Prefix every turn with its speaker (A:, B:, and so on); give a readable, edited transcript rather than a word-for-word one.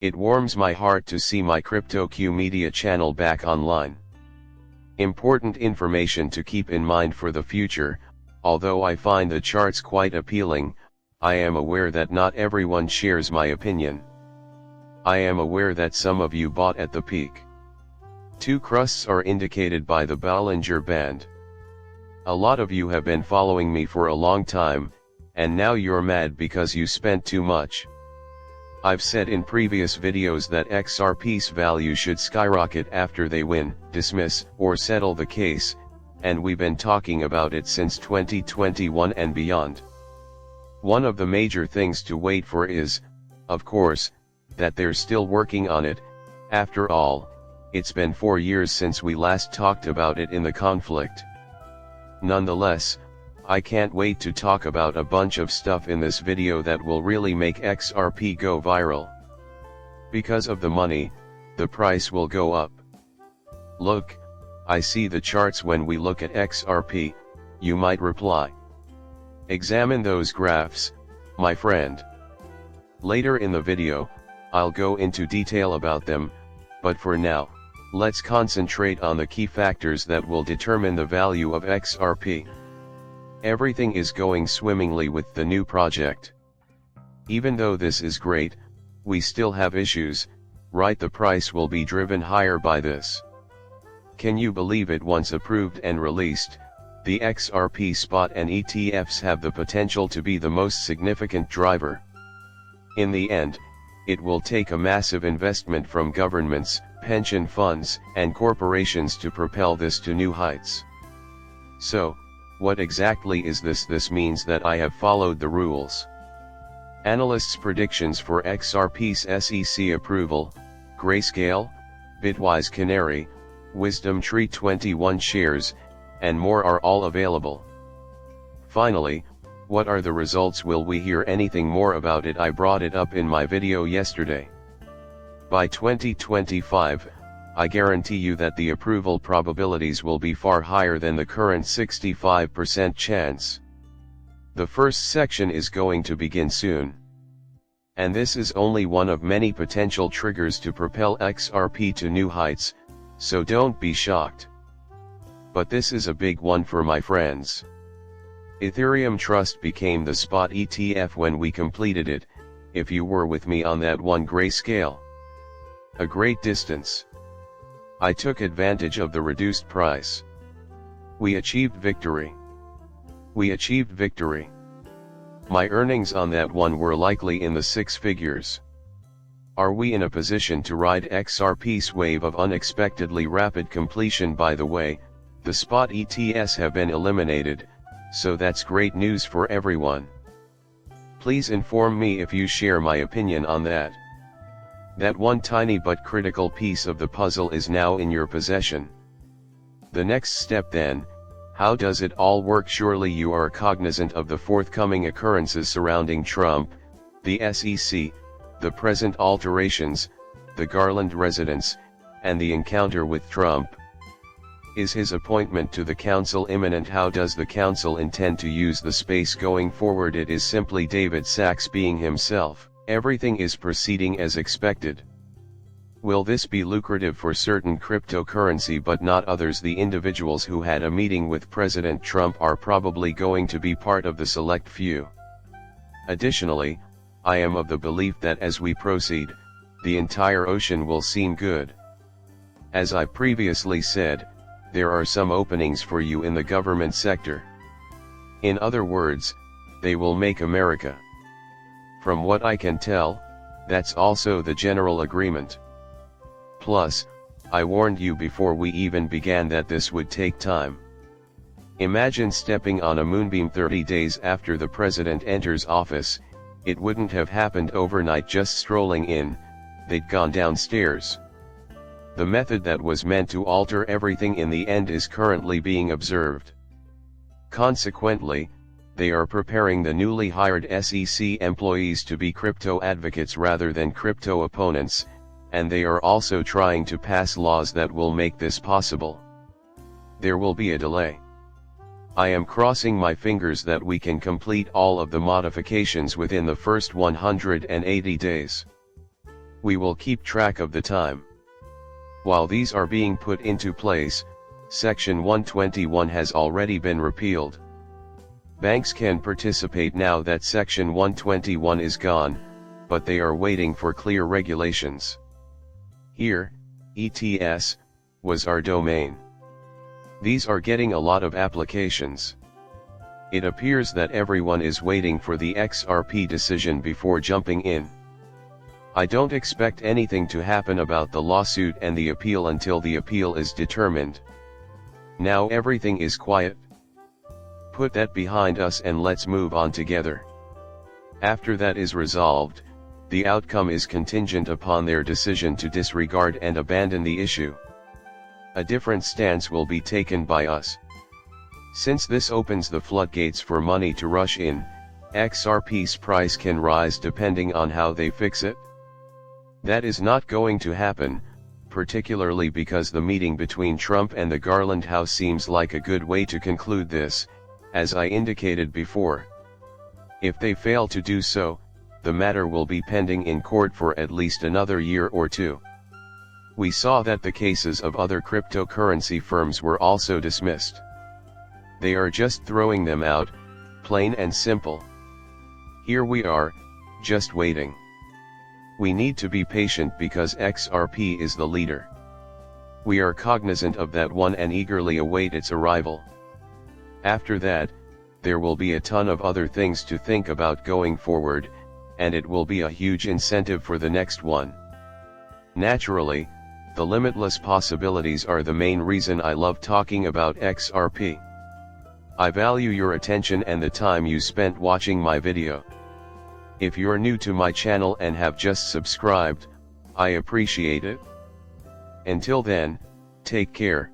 A: It warms my heart to see my CryptoQ media channel back online. Important information to keep in mind for the future. Although I find the charts quite appealing, I am aware that not everyone shares my opinion. I am aware that some of you bought at the peak. Two crusts are indicated by the Bollinger Band. A lot of you have been following me for a long time, and now you're mad because you spent too much. I've said in previous videos that XRP's value should skyrocket after they win, dismiss, or settle the case, and we've been talking about it since 2021 and beyond. One of the major things to wait for is, of course, that they're still working on it. After all, it's been 4 years since we last talked about it in the conflict. Nonetheless, I can't wait to talk about a bunch of stuff in this video that will really make XRP go viral. Because of the money, the price will go up. Look, I see the charts when we look at XRP, you might reply. Examine those graphs, my friend. Later in the video, I'll go into detail about them, but for now, let's concentrate on the key factors that will determine the value of XRP. Everything is going swimmingly with the new project. Even though this is great, we still have issues, right? The price will be driven higher by this. Can you believe it? Once approved and released, the XRP spot and ETFs have the potential to be the most significant driver. In the end, it will take a massive investment from governments, pension funds, and corporations to propel this to new heights. So, what exactly is this? This means that I have followed the rules. Analysts' predictions for XRP's SEC approval: Grayscale, Bitwise Canary, Wisdom Tree 21 shares, and more are all available. Finally, what are the results? Will we hear anything more about it? I brought it up in my video yesterday. By 2025, I guarantee you that the approval probabilities will be far higher than the current 65% chance. The first section is going to begin soon. And this is only one of many potential triggers to propel XRP to new heights, so don't be shocked. But this is a big one for my friends. Ethereum Trust became the spot ETF when we completed it, if you were with me on that one. Grayscale. A great distance. I took advantage of the reduced price. We achieved victory. We achieved victory. My earnings on that one were likely in the 6 figures. Are we in a position to ride XRP's wave of unexpectedly rapid completion? By the way, the spot ETFs have been eliminated, so that's great news for everyone. Please inform me if you share my opinion on that. That one tiny but critical piece of the puzzle is now in your possession. The next step then, how does it all work? Surely you are cognizant of the forthcoming occurrences surrounding Trump, the SEC, the present alterations, the Garland residence, and the encounter with Trump. Is his appointment to the council imminent? How does the council intend to use the space going forward? It is simply David Sachs being himself. Everything is proceeding as expected. Will this be lucrative for certain cryptocurrency but not others? The individuals who had a meeting with President Trump are probably going to be part of the select few. Additionally, I am of the belief that as we proceed, the entire ocean will seem good. As I previously said, there are some openings for you in the government sector. In other words, they will make America. From what I can tell, that's also the general agreement. Plus, I warned you before we even began that this would take time. Imagine stepping on a moonbeam 30 days after the president enters office. It wouldn't have happened overnight just strolling in, they'd gone downstairs. The method that was meant to alter everything in the end is currently being observed. Consequently, they are preparing the newly hired SEC employees to be crypto advocates rather than crypto opponents, and they are also trying to pass laws that will make this possible. There will be a delay. I am crossing my fingers that we can complete all of the modifications within the first 180 days. We will keep track of the time. While these are being put into place, Section 121 has already been repealed. Banks can participate now that Section 121 is gone, but they are waiting for clear regulations. Here, ETS, was our domain. These are getting a lot of applications. It appears that everyone is waiting for the XRP decision before jumping in. I don't expect anything to happen about the lawsuit and the appeal until the appeal is determined. Now everything is quiet. Put that behind us and let's move on together. After that is resolved, the outcome is contingent upon their decision to disregard and abandon the issue. A different stance will be taken by us. Since this opens the floodgates for money to rush in, XRP's price can rise depending on how they fix it. That is not going to happen, particularly because the meeting between Trump and the Garland House seems like a good way to conclude this, as I indicated before. If they fail to do so, the matter will be pending in court for at least another year or two. We saw that the cases of other cryptocurrency firms were also dismissed. They are just throwing them out, plain and simple. Here we are, just waiting. We need to be patient because XRP is the leader. We are cognizant of that one and eagerly await its arrival. After that, there will be a ton of other things to think about going forward, and it will be a huge incentive for the next one. Naturally, the limitless possibilities are the main reason I love talking about XRP. I value your attention and the time you spent watching my video. If you're new to my channel and have just subscribed, I appreciate it. Until then, take care.